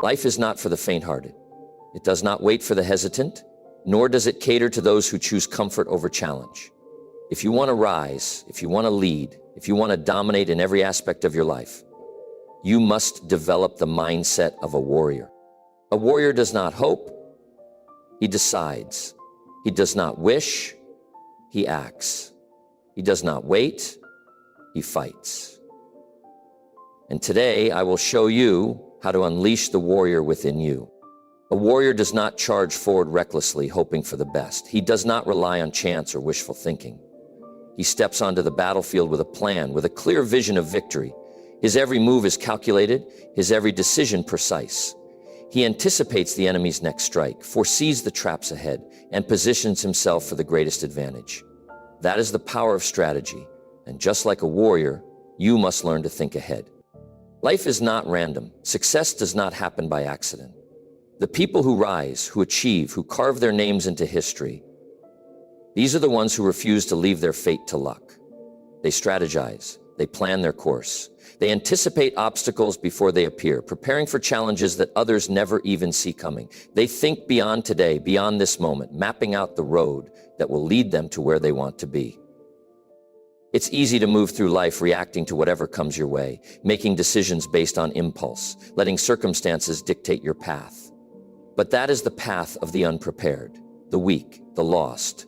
Life is not for the faint-hearted. It does not wait for the hesitant, nor does it cater to those who choose comfort over challenge. If you want to rise, if you want to lead, if you want to dominate in every aspect of your life, you must develop the mindset of a warrior. A warrior does not hope, he decides. He does not wish, he acts. He does not wait, he fights. And today I will show you how to unleash the warrior within you. A warrior does not charge forward recklessly, hoping for the best. He does not rely on chance or wishful thinking. He steps onto the battlefield with a plan, with a clear vision of victory. His every move is calculated, his every decision precise. He anticipates the enemy's next strike, foresees the traps ahead, and positions himself for the greatest advantage. That is the power of strategy, and just like a warrior, you must learn to think ahead. Life is not random. Success does not happen by accident. The people who rise, who achieve, who carve their names into history, these are the ones who refuse to leave their fate to luck. They strategize, they plan their course, they anticipate obstacles before they appear, preparing for challenges that others never even see coming. They think beyond today, beyond this moment, mapping out the road that will lead them to where they want to be. It's easy to move through life reacting to whatever comes your way, making decisions based on impulse, letting circumstances dictate your path. But that is the path of the unprepared, the weak, the lost,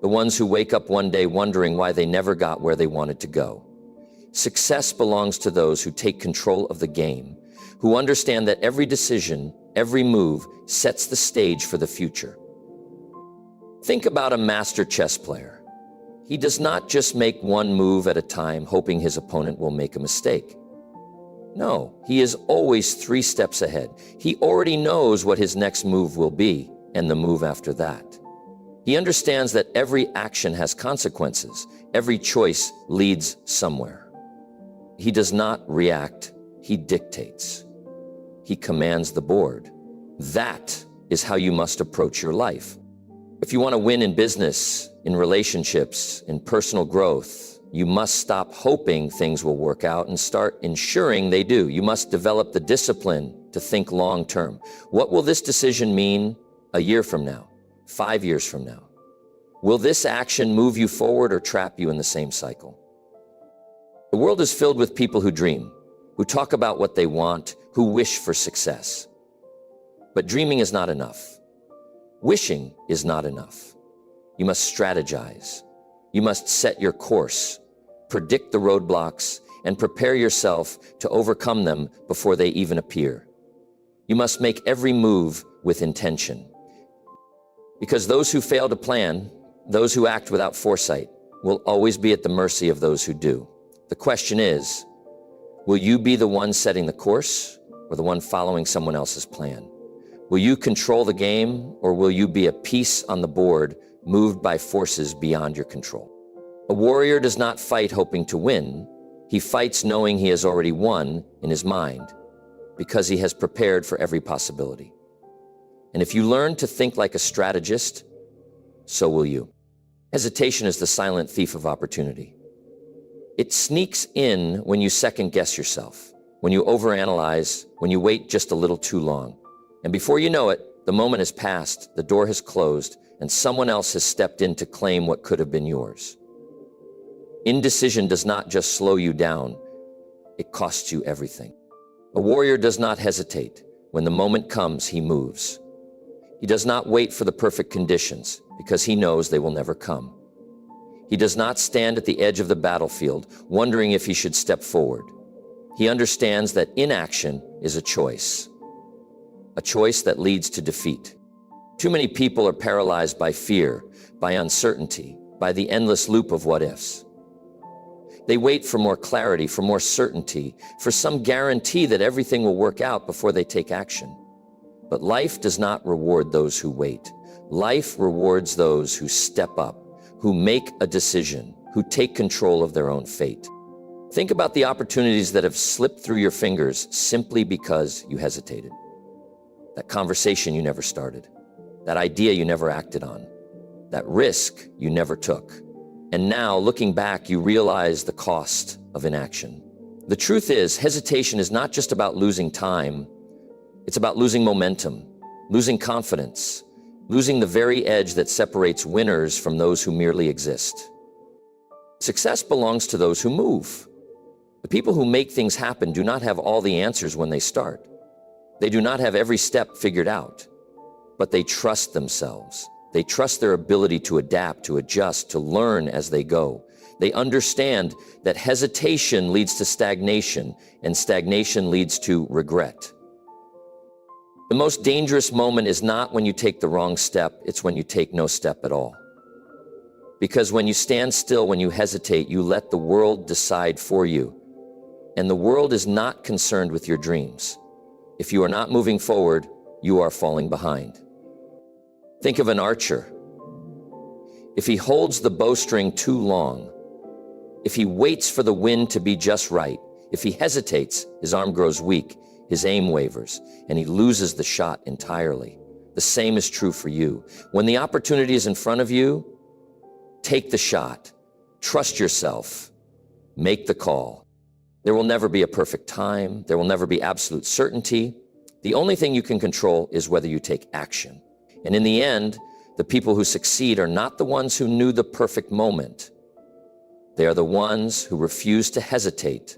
the ones who wake up one day wondering why they never got where they wanted to go. Success belongs to those who take control of the game, who understand that every decision, every move sets the stage for the future. Think about a master chess player. He does not just make one move at a time, hoping his opponent will make a mistake. No, he is always 3 steps ahead. He already knows what his next move will be, and the move after that. He understands that every action has consequences. Every choice leads somewhere. He does not react, he dictates. He commands the board. That is how you must approach your life. If you want to win in business, in relationships, in personal growth, you must stop hoping things will work out and start ensuring they do. You must develop the discipline to think long term. What will this decision mean a year from now, 5 years from now? Will this action move you forward or trap you in the same cycle? The world is filled with people who dream, who talk about what they want, who wish for success. But dreaming is not enough. Wishing is not enough. You must strategize. You must set your course, predict the roadblocks, and prepare yourself to overcome them before they even appear. You must make every move with intention. Because those who fail to plan, those who act without foresight, will always be at the mercy of those who do. The question is, will you be the one setting the course or the one following someone else's plan? Will you control the game, or will you be a piece on the board moved by forces beyond your control? A warrior does not fight hoping to win. He fights knowing he has already won in his mind because he has prepared for every possibility. And if you learn to think like a strategist, so will you. Hesitation is the silent thief of opportunity. It sneaks in when you second-guess yourself, when you overanalyze, when you wait just a little too long. And before you know it, the moment has passed, the door has closed, and someone else has stepped in to claim what could have been yours. Indecision does not just slow you down, it costs you everything. A warrior does not hesitate. When the moment comes, he moves. He does not wait for the perfect conditions because he knows they will never come. He does not stand at the edge of the battlefield wondering if he should step forward. He understands that inaction is a choice that leads to defeat. Too many people are paralyzed by fear, by uncertainty, by the endless loop of what-ifs. They wait for more clarity, for more certainty, for some guarantee that everything will work out before they take action. But life does not reward those who wait. Life rewards those who step up, who make a decision, who take control of their own fate. Think about the opportunities that have slipped through your fingers simply because you hesitated. That conversation you never started, that idea you never acted on, that risk you never took. And now, looking back, you realize the cost of inaction. The truth is, hesitation is not just about losing time, It's about losing momentum, losing confidence, losing the very edge that separates winners from those who merely exist. Success belongs to those who move. The people who make things happen do not have all the answers when they start. They do not have every step figured out, but they trust themselves. They trust their ability to adapt, to adjust, to learn as they go. They understand that hesitation leads to stagnation, and stagnation leads to regret. The most dangerous moment is not when you take the wrong step, it's when you take no step at all. Because when you stand still, when you hesitate, you let the world decide for you. And the world is not concerned with your dreams. If you are not moving forward, you are falling behind. Think of an archer. If he holds the bowstring too long, if he waits for the wind to be just right, if he hesitates, his arm grows weak, his aim wavers, and he loses the shot entirely. The same is true for you. When the opportunity is in front of you, take the shot. Trust yourself. Make the call. There will never be a perfect time. There will never be absolute certainty. The only thing you can control is whether you take action. And in the end, the people who succeed are not the ones who knew the perfect moment. They are the ones who refused to hesitate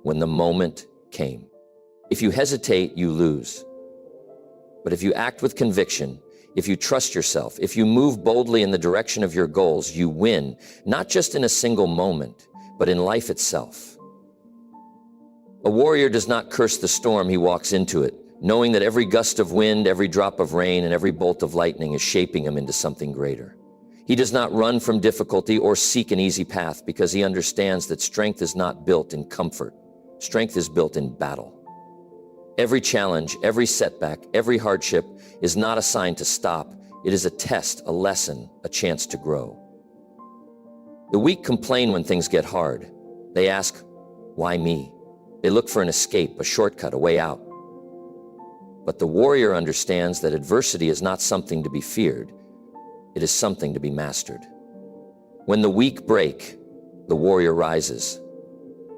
when the moment came. If you hesitate, you lose. But if you act with conviction, if you trust yourself, if you move boldly in the direction of your goals, you win, not just in a single moment, but in life itself. A warrior does not curse the storm he walks into it, knowing that every gust of wind, every drop of rain, and every bolt of lightning is shaping him into something greater. He does not run from difficulty or seek an easy path because he understands that strength is not built in comfort. Strength is built in battle. Every challenge, every setback, every hardship is not a sign to stop. It is a test, a lesson, a chance to grow. The weak complain when things get hard. They ask, why me? They look for an escape, a shortcut, a way out. But the warrior understands that adversity is not something to be feared. It is something to be mastered. When the weak break, the warrior rises.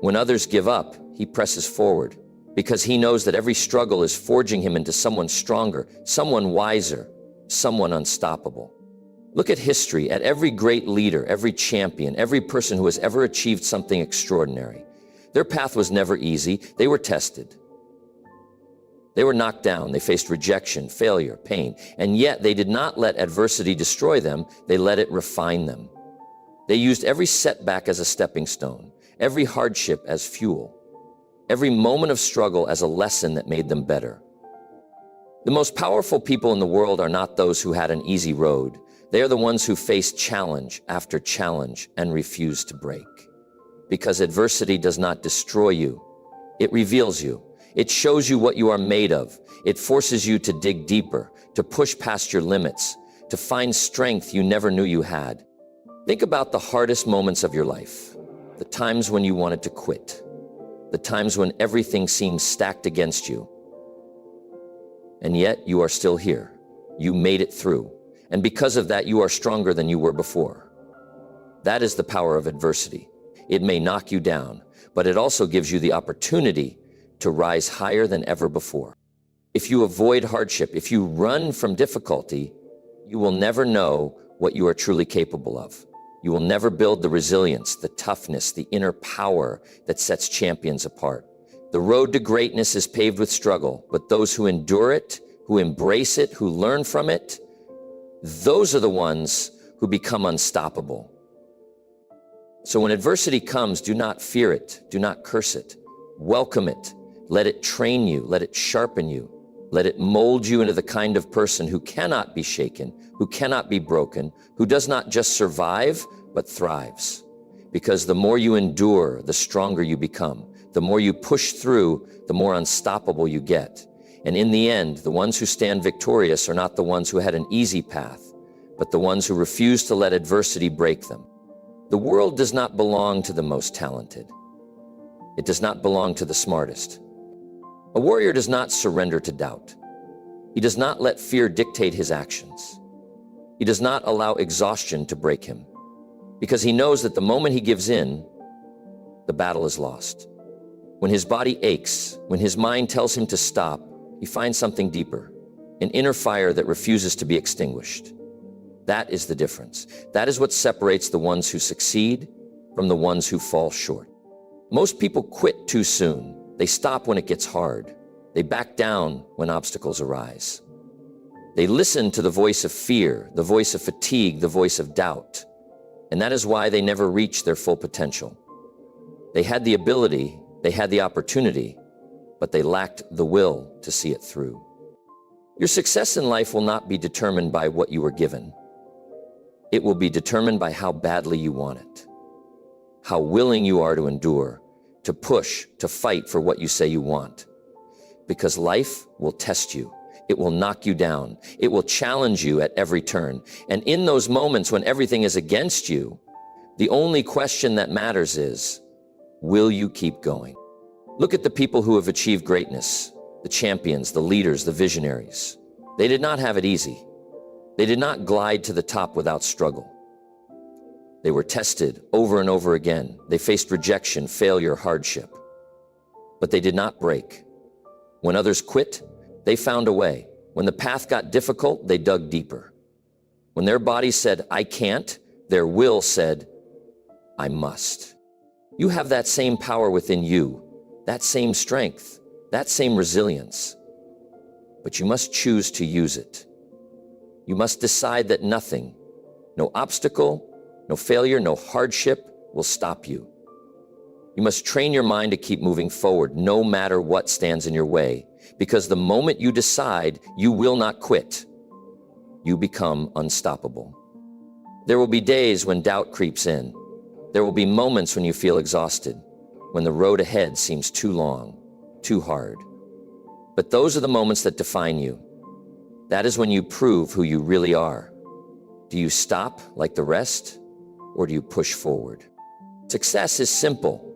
When others give up, he presses forward because he knows that every struggle is forging him into someone stronger, someone wiser, someone unstoppable. Look at history, at every great leader, every champion, every person who has ever achieved something extraordinary. Their path was never easy. They were tested. They were knocked down. They faced rejection, failure, pain, and yet they did not let adversity destroy them. They let it refine them. They used every setback as a stepping stone, every hardship as fuel, every moment of struggle as a lesson that made them better. The most powerful people in the world are not those who had an easy road. They are the ones who faced challenge after challenge and refused to break. Because adversity does not destroy you. It reveals you. It shows you what you are made of. It forces you to dig deeper, to push past your limits, to find strength you never knew you had. Think about the hardest moments of your life, the times when you wanted to quit, the times when everything seemed stacked against you. And yet you are still here. You made it through. And because of that, you are stronger than you were before. That is the power of adversity. It may knock you down, but it also gives you the opportunity to rise higher than ever before. If you avoid hardship, if you run from difficulty, you will never know what you are truly capable of. You will never build the resilience, the toughness, the inner power that sets champions apart. The road to greatness is paved with struggle, but those who endure it, who embrace it, who learn from it, those are the ones who become unstoppable. So when adversity comes, do not fear it, do not curse it, welcome it. Let it train you, let it sharpen you, let it mold you into the kind of person who cannot be shaken, who cannot be broken, who does not just survive, but thrives. Because the more you endure, the stronger you become. The more you push through, the more unstoppable you get. And in the end, the ones who stand victorious are not the ones who had an easy path, but the ones who refuse to let adversity break them. The world does not belong to the most talented. It does not belong to the smartest. A warrior does not surrender to doubt. He does not let fear dictate his actions. He does not allow exhaustion to break him, because he knows that the moment he gives in, the battle is lost. When his body aches, when his mind tells him to stop, He finds something deeper, an inner fire that refuses to be extinguished. That is the difference. That is what separates the ones who succeed from the ones who fall short. Most people quit too soon. They stop when it gets hard. They back down when obstacles arise. They listen to the voice of fear, the voice of fatigue, the voice of doubt. And that is why they never reach their full potential. They had the ability, they had the opportunity, but they lacked the will to see it through. Your success in life will not be determined by what you were given. It will be determined by how badly you want it, how willing you are to endure, to push, to fight for what you say you want. Because life will test you. It will knock you down. It will challenge you at every turn. And in those moments when everything is against you, the only question that matters is, will you keep going? Look at the people who have achieved greatness, the champions, the leaders, the visionaries. They did not have it easy. They did not glide to the top without struggle. They were tested over and over again. They faced rejection, failure, hardship. But they did not break. When others quit, they found a way. When the path got difficult, they dug deeper. When their body said, I can't, their will said, I must. You have that same power within you, that same strength, that same resilience. But you must choose to use it. You must decide that nothing, no obstacle, no failure, no hardship will stop you. You must train your mind to keep moving forward, no matter what stands in your way, because the moment you decide you will not quit, you become unstoppable. There will be days when doubt creeps in. There will be moments when you feel exhausted, when the road ahead seems too long, too hard. But those are the moments that define you. That is when you prove who you really are. Do you stop like the rest, or do you push forward? Success is simple.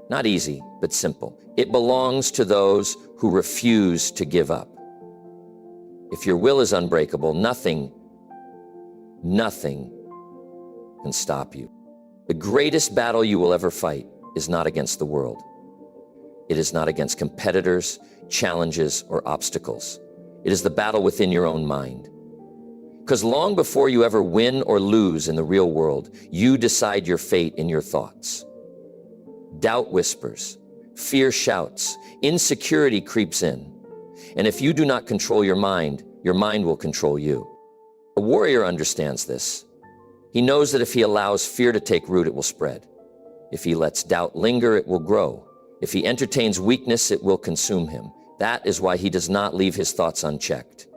Not easy, but simple. It belongs to those who refuse to give up. If your will is unbreakable, nothing can stop you. The greatest battle you will ever fight is not against the world. It is not against competitors, challenges, or obstacles. It is the battle within your own mind. Because long before you ever win or lose in the real world, you decide your fate in your thoughts. Doubt whispers, fear shouts, insecurity creeps in. And if you do not control your mind will control you. A warrior understands this. He knows that if he allows fear to take root, it will spread. If he lets doubt linger, it will grow. If he entertains weakness, it will consume him. That is why he does not leave his thoughts unchecked.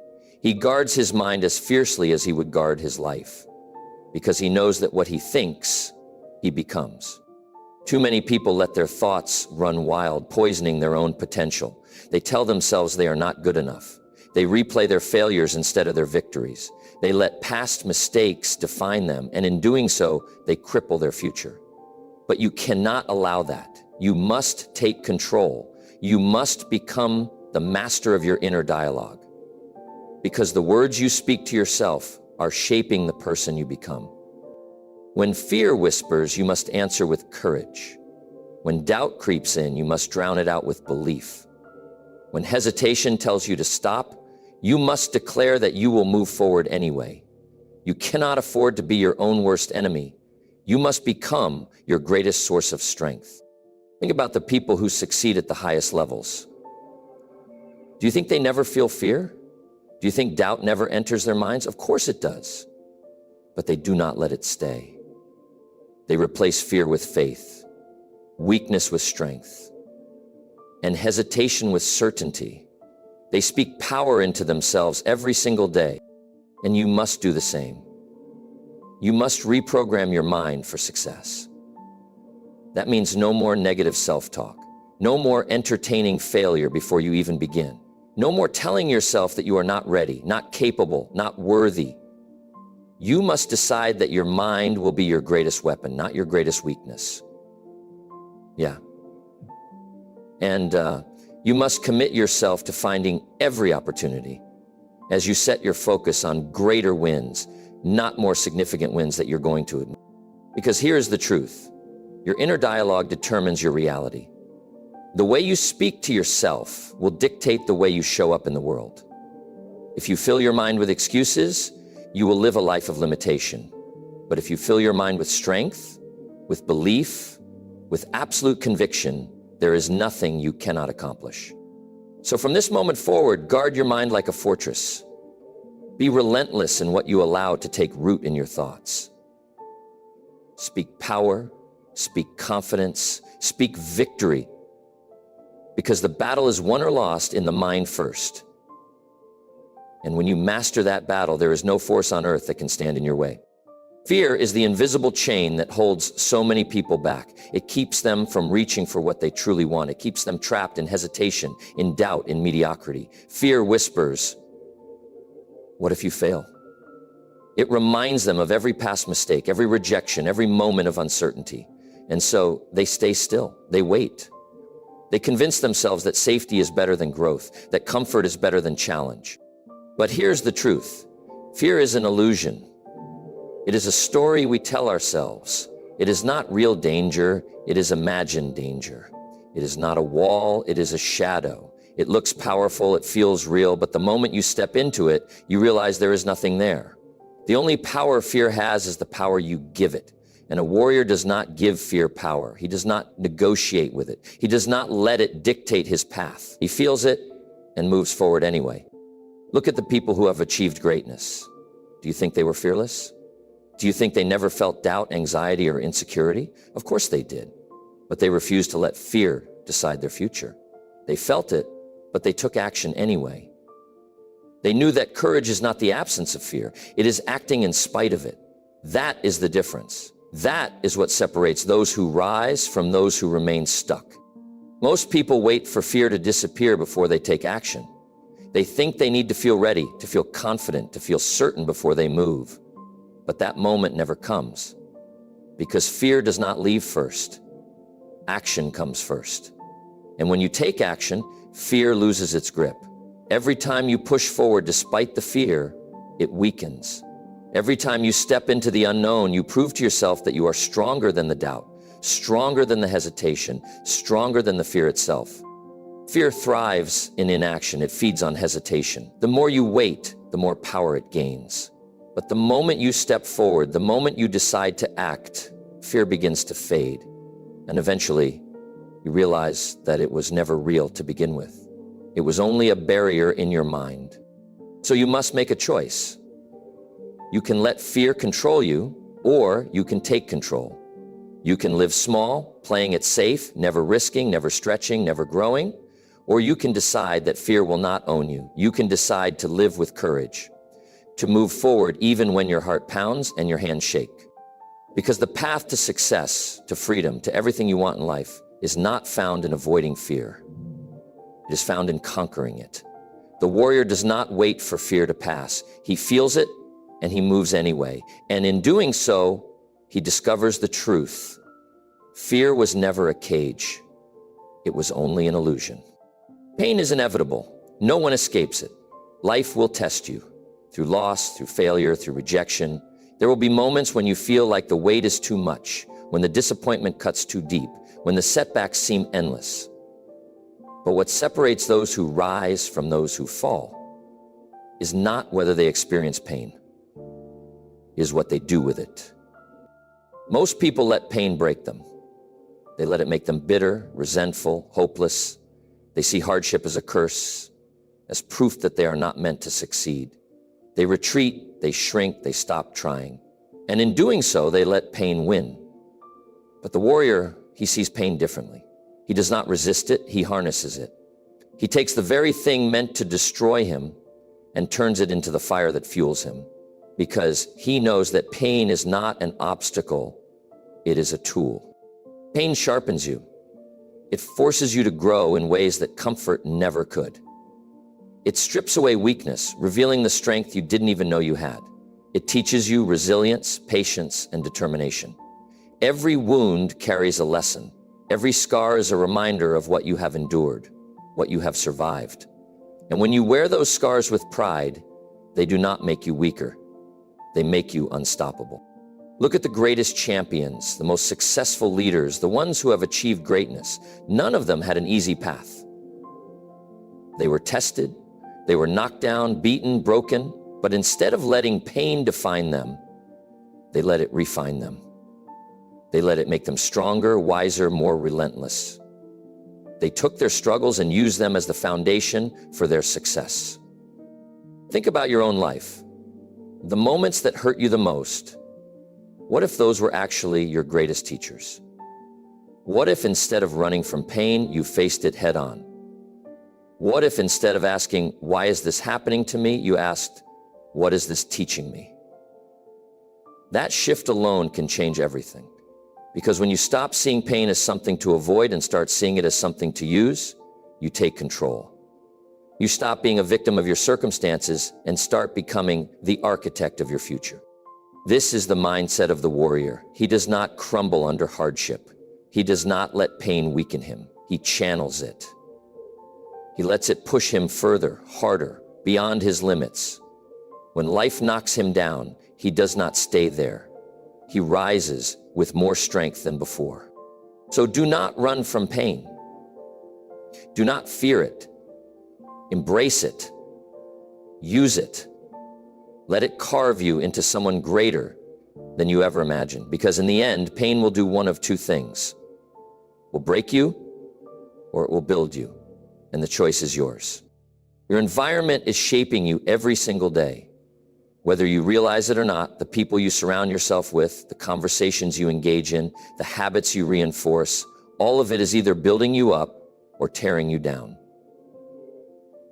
He guards his mind as fiercely as he would guard his life, because he knows that what he thinks, he becomes. Too many people let their thoughts run wild, poisoning their own potential. They tell themselves they are not good enough. They replay their failures instead of their victories. They let past mistakes define them, and in doing so, they cripple their future. But you cannot allow that. You must take control. You must become the master of your inner dialogue, because the words you speak to yourself are shaping the person you become. When fear whispers, you must answer with courage. When doubt creeps in, you must drown it out with belief. When hesitation tells you to stop, you must declare that you will move forward anyway. You cannot afford to be your own worst enemy. You must become your greatest source of strength. Think about the people who succeed at the highest levels. Do you think they never feel fear? Do you think doubt never enters their minds? Of course it does. But they do not let it stay. They replace fear with faith, weakness with strength, and hesitation with certainty. They speak power into themselves every single day, and you must do the same. You must reprogram your mind for success. That means no more negative self-talk, no more entertaining failure before you even begin, no more telling yourself that you are not ready, not capable, not worthy. You must decide that your mind will be your greatest weapon, not your greatest weakness. Yeah. And you must commit yourself to finding every opportunity as you set your focus on greater wins, not more significant wins that you're going to admit. Because here is the truth. Your inner dialogue determines your reality. The way you speak to yourself will dictate the way you show up in the world. If you fill your mind with excuses, you will live a life of limitation. But if you fill your mind with strength, with belief, with absolute conviction, there is nothing you cannot accomplish. So from this moment forward, guard your mind like a fortress. Be relentless in what you allow to take root in your thoughts. Speak power, speak confidence, speak victory, because the battle is won or lost in the mind first. And when you master that battle, there is no force on earth that can stand in your way. Fear is the invisible chain that holds so many people back. It keeps them from reaching for what they truly want. It keeps them trapped in hesitation, in doubt, in mediocrity. Fear whispers, "What if you fail?" It reminds them of every past mistake, every rejection, every moment of uncertainty. And so they stay still, they wait. They convince themselves that safety is better than growth, that comfort is better than challenge. But here's the truth. Fear is an illusion. It is a story we tell ourselves. It is not real danger, it is imagined danger. It is not a wall, it is a shadow. It looks powerful, it feels real, but the moment you step into it, you realize there is nothing there. The only power fear has is the power you give it. And a warrior does not give fear power. He does not negotiate with it. He does not let it dictate his path. He feels it and moves forward anyway. Look at the people who have achieved greatness. Do you think they were fearless? Do you think they never felt doubt, anxiety, or insecurity? Of course they did. But they refused to let fear decide their future. They felt it, but they took action anyway. They knew that courage is not the absence of fear. It is acting in spite of it. That is the difference. That is what separates those who rise from those who remain stuck. Most people wait for fear to disappear before they take action. They think they need to feel ready, to feel confident, to feel certain before they move. But that moment never comes, because fear does not leave first. Action comes first. And when you take action, fear loses its grip. Every time you push forward despite the fear, it weakens. Every time you step into the unknown, you prove to yourself that you are stronger than the doubt, stronger than the hesitation, stronger than the fear itself. Fear thrives in inaction. It feeds on hesitation. The more you wait, the more power it gains. But the moment you step forward, the moment you decide to act, fear begins to fade. And eventually, you realize that it was never real to begin with. It was only a barrier in your mind. So you must make a choice. You can let fear control you, or you can take control. You can live small, playing it safe, never risking, never stretching, never growing, or you can decide that fear will not own you. You can decide to live with courage, to move forward even when your heart pounds and your hands shake. Because the path to success, to freedom, to everything you want in life is not found in avoiding fear. It is found in conquering it. The warrior does not wait for fear to pass. He feels it and he moves anyway. And in doing so, he discovers the truth. Fear was never a cage. It was only an illusion. Pain is inevitable. No one escapes it. Life will test you through loss, through failure, through rejection. There will be moments when you feel like the weight is too much, when the disappointment cuts too deep, when the setbacks seem endless. But what separates those who rise from those who fall is not whether they experience pain, it is what they do with it. Most people let pain break them. They let it make them bitter, resentful, hopeless. They see hardship as a curse, as proof that they are not meant to succeed. They retreat, they shrink, they stop trying. And in doing so, they let pain win. But the warrior, he sees pain differently. He does not resist it, he harnesses it. He takes the very thing meant to destroy him and turns it into the fire that fuels him, because he knows that pain is not an obstacle, it is a tool. Pain sharpens you. It forces you to grow in ways that comfort never could. It strips away weakness, revealing the strength you didn't even know you had. It teaches you resilience, patience, and determination. Every wound carries a lesson. Every scar is a reminder of what you have endured, what you have survived. And when you wear those scars with pride, they do not make you weaker. They make you unstoppable. Look at the greatest champions, the most successful leaders, the ones who have achieved greatness. None of them had an easy path. They were tested, they were knocked down, beaten, broken, but instead of letting pain define them, they let it refine them. They let it make them stronger, wiser, more relentless. They took their struggles and used them as the foundation for their success. Think about your own life. The moments that hurt you the most, what if those were actually your greatest teachers? What if instead of running from pain, you faced it head on? What if instead of asking, why is this happening to me, you asked, what is this teaching me? That shift alone can change everything. Because when you stop seeing pain as something to avoid and start seeing it as something to use, you take control. You stop being a victim of your circumstances and start becoming the architect of your future. This is the mindset of the warrior. He does not crumble under hardship. He does not let pain weaken him. He channels it. He lets it push him further, harder, beyond his limits. When life knocks him down, he does not stay there. He rises with more strength than before. So do not run from pain. Do not fear it. Embrace it. Use it. Let it carve you into someone greater than you ever imagined. Because in the end, pain will do one of two things. It will break you or it will build you. And the choice is yours. Your environment is shaping you every single day. Whether you realize it or not, the people you surround yourself with, the conversations you engage in, the habits you reinforce, all of it is either building you up or tearing you down.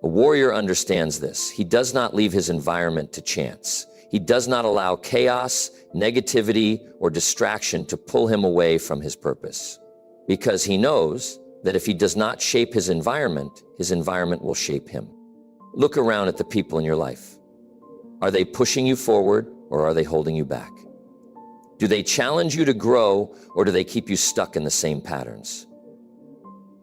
A warrior understands this. He does not leave his environment to chance. He does not allow chaos, negativity, or distraction to pull him away from his purpose. Because he knows that if he does not shape his environment will shape him. Look around at the people in your life. Are they pushing you forward or are they holding you back? Do they challenge you to grow or do they keep you stuck in the same patterns?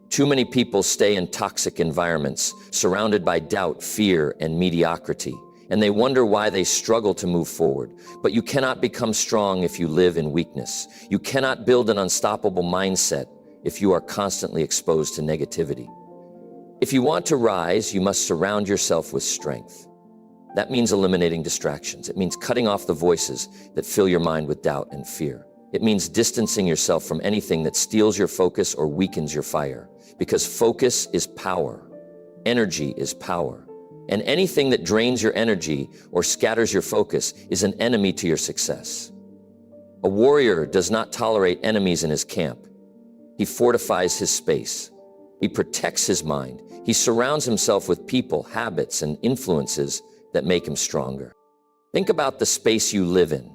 Too many people stay in toxic environments, surrounded by doubt, fear, and mediocrity, and they wonder why they struggle to move forward. But you cannot become strong if you live in weakness. You cannot build an unstoppable mindset if you are constantly exposed to negativity. If you want to rise, you must surround yourself with strength. That means eliminating distractions. It means cutting off the voices that fill your mind with doubt and fear. It means distancing yourself from anything that steals your focus or weakens your fire. Because focus is power. Energy is power. And anything that drains your energy or scatters your focus is an enemy to your success. A warrior does not tolerate enemies in his camp. He fortifies his space. He protects his mind. He surrounds himself with people, habits, and influences that make him stronger. Think about the space you live in.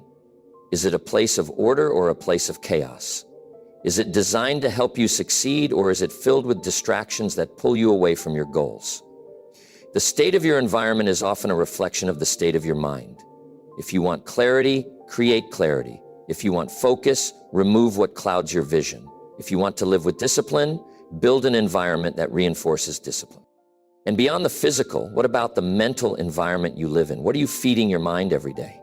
Is it a place of order or a place of chaos? Is it designed to help you succeed or is it filled with distractions that pull you away from your goals? The state of your environment is often a reflection of the state of your mind. If you want clarity, create clarity. If you want focus, remove what clouds your vision. If you want to live with discipline, build an environment that reinforces discipline. And beyond the physical, what about the mental environment you live in? What are you feeding your mind every day?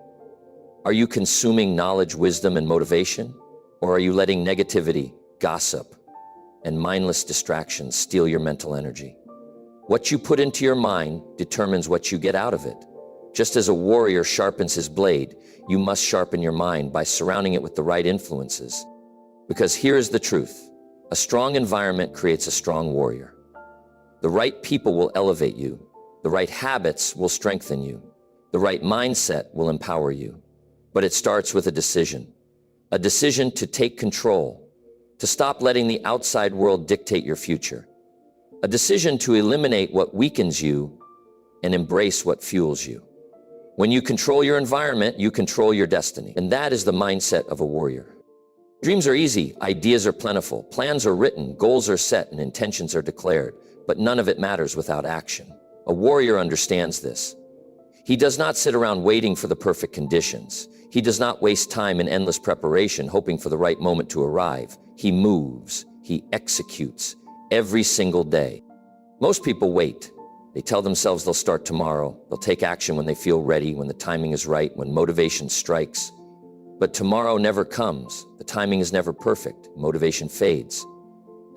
Are you consuming knowledge, wisdom, and motivation? Or are you letting negativity, gossip, and mindless distractions steal your mental energy? What you put into your mind determines what you get out of it. Just as a warrior sharpens his blade, you must sharpen your mind by surrounding it with the right influences. Because here is the truth. A strong environment creates a strong warrior. The right people will elevate you. The right habits will strengthen you. The right mindset will empower you. But it starts with a decision to take control, to stop letting the outside world dictate your future, a decision to eliminate what weakens you and embrace what fuels you. When you control your environment, you control your destiny. And that is the mindset of a warrior. Dreams are easy, ideas are plentiful, plans are written, goals are set, and intentions are declared. But none of it matters without action. A warrior understands this. He does not sit around waiting for the perfect conditions. He does not waste time in endless preparation, hoping for the right moment to arrive. He moves, he executes every single day. Most people wait. They tell themselves they'll start tomorrow. They'll take action when they feel ready, when the timing is right, when motivation strikes. But tomorrow never comes. The timing is never perfect. Motivation fades.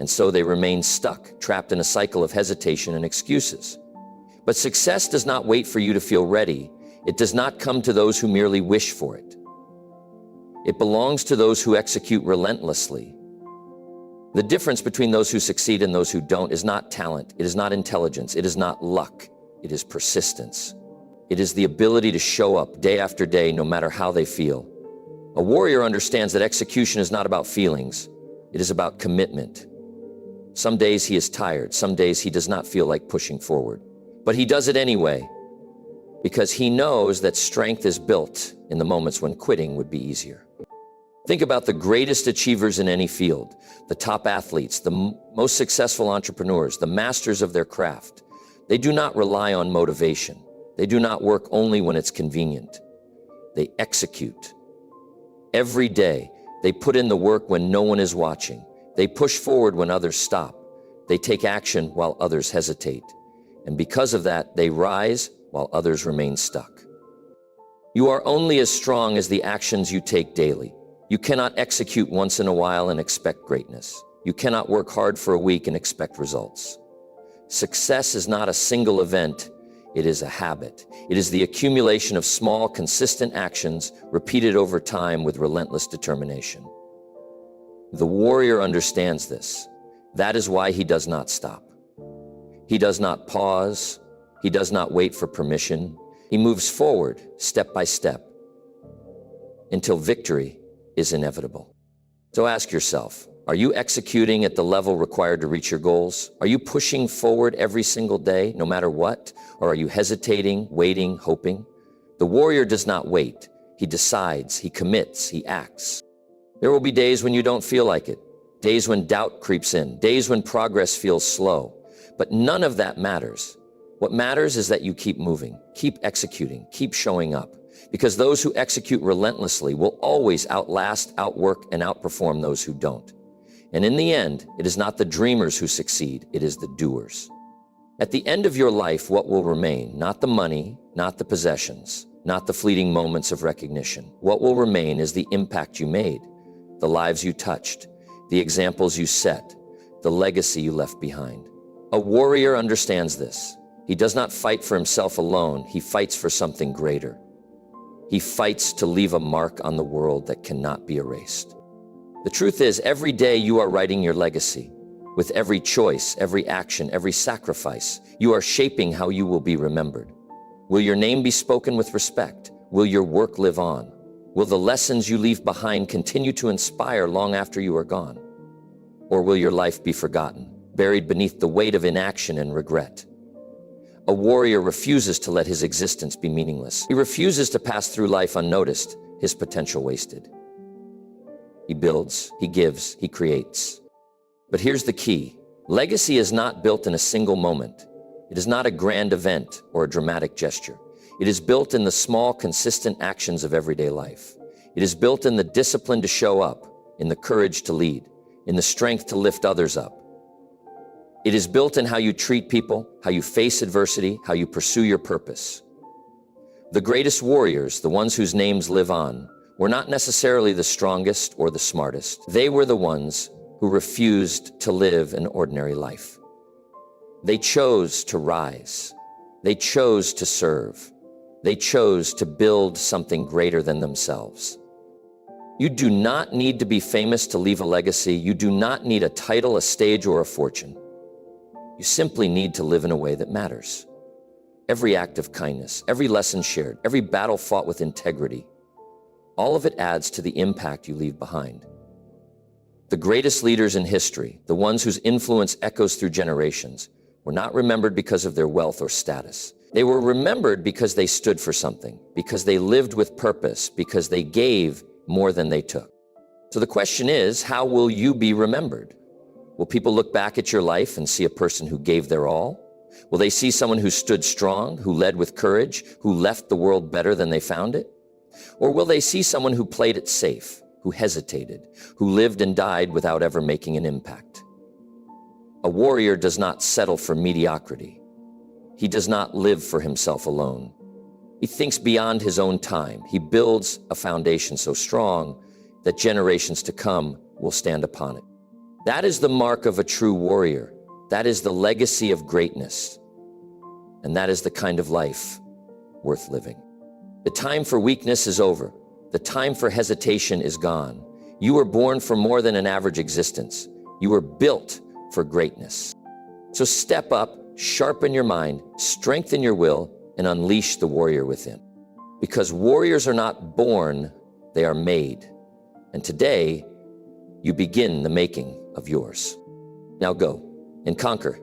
And so they remain stuck, trapped in a cycle of hesitation and excuses. But success does not wait for you to feel ready. It does not come to those who merely wish for it. It belongs to those who execute relentlessly. The difference between those who succeed and those who don't is not talent. It is not intelligence. It is not luck. It is persistence. It is the ability to show up day after day, no matter how they feel. A warrior understands that execution is not about feelings. It is about commitment. Some days he is tired. Some days he does not feel like pushing forward. But he does it anyway, because he knows that strength is built in the moments when quitting would be easier. Think about the greatest achievers in any field, the top athletes, the most successful entrepreneurs, the masters of their craft. They do not rely on motivation. They do not work only when it's convenient. They execute. Every day, they put in the work when no one is watching. They push forward when others stop. They take action while others hesitate. And because of that, they rise while others remain stuck. You are only as strong as the actions you take daily. You cannot execute once in a while and expect greatness. You cannot work hard for a week and expect results. Success is not a single event. It is a habit. It is the accumulation of small, consistent actions repeated over time with relentless determination. The warrior understands this. That is why he does not stop. He does not pause. He does not wait for permission. He moves forward, step by step, until victory is inevitable. So ask yourself, are you executing at the level required to reach your goals? Are you pushing forward every single day, no matter what? Or are you hesitating, waiting, hoping? The warrior does not wait. He decides, he commits, he acts. There will be days when you don't feel like it, days when doubt creeps in, days when progress feels slow. But none of that matters. What matters is that you keep moving, keep executing, keep showing up. Because those who execute relentlessly will always outlast, outwork, and outperform those who don't. And in the end, it is not the dreamers who succeed, it is the doers. At the end of your life, what will remain? Not the money, not the possessions, not the fleeting moments of recognition. What will remain is the impact you made, the lives you touched, the examples you set, the legacy you left behind. A warrior understands this. He does not fight for himself alone. He fights for something greater. He fights to leave a mark on the world that cannot be erased. The truth is, every day you are writing your legacy. With every choice, every action, every sacrifice, you are shaping how you will be remembered. Will your name be spoken with respect? Will your work live on? Will the lessons you leave behind continue to inspire long after you are gone? Or will your life be forgotten, buried beneath the weight of inaction and regret? A warrior refuses to let his existence be meaningless. He refuses to pass through life unnoticed, his potential wasted. He builds, he gives, he creates. But here's the key. Legacy is not built in a single moment. It is not a grand event or a dramatic gesture. It is built in the small, consistent actions of everyday life. It is built in the discipline to show up, in the courage to lead, in the strength to lift others up. It is built in how you treat people, how you face adversity, how you pursue your purpose. The greatest warriors, the ones whose names live on, were not necessarily the strongest or the smartest. They were the ones who refused to live an ordinary life. They chose to rise. They chose to serve. They chose to build something greater than themselves. You do not need to be famous to leave a legacy. You do not need a title, a stage, or a fortune. You simply need to live in a way that matters. Every act of kindness, every lesson shared, every battle fought with integrity, all of it adds to the impact you leave behind. The greatest leaders in history, the ones whose influence echoes through generations, were not remembered because of their wealth or status. They were remembered because they stood for something, because they lived with purpose, because they gave more than they took. So the question is, how will you be remembered? Will people look back at your life and see a person who gave their all? Will they see someone who stood strong, who led with courage, who left the world better than they found it? Or will they see someone who played it safe, who hesitated, who lived and died without ever making an impact? A warrior does not settle for mediocrity. He does not live for himself alone. He thinks beyond his own time. He builds a foundation so strong that generations to come will stand upon it. That is the mark of a true warrior. That is the legacy of greatness. And that is the kind of life worth living. The time for weakness is over. The time for hesitation is gone. You were born for more than an average existence. You were built for greatness. So step up, sharpen your mind, strengthen your will, and unleash the warrior within. Because warriors are not born, they are made. And today, you begin the making of yours. Now go and conquer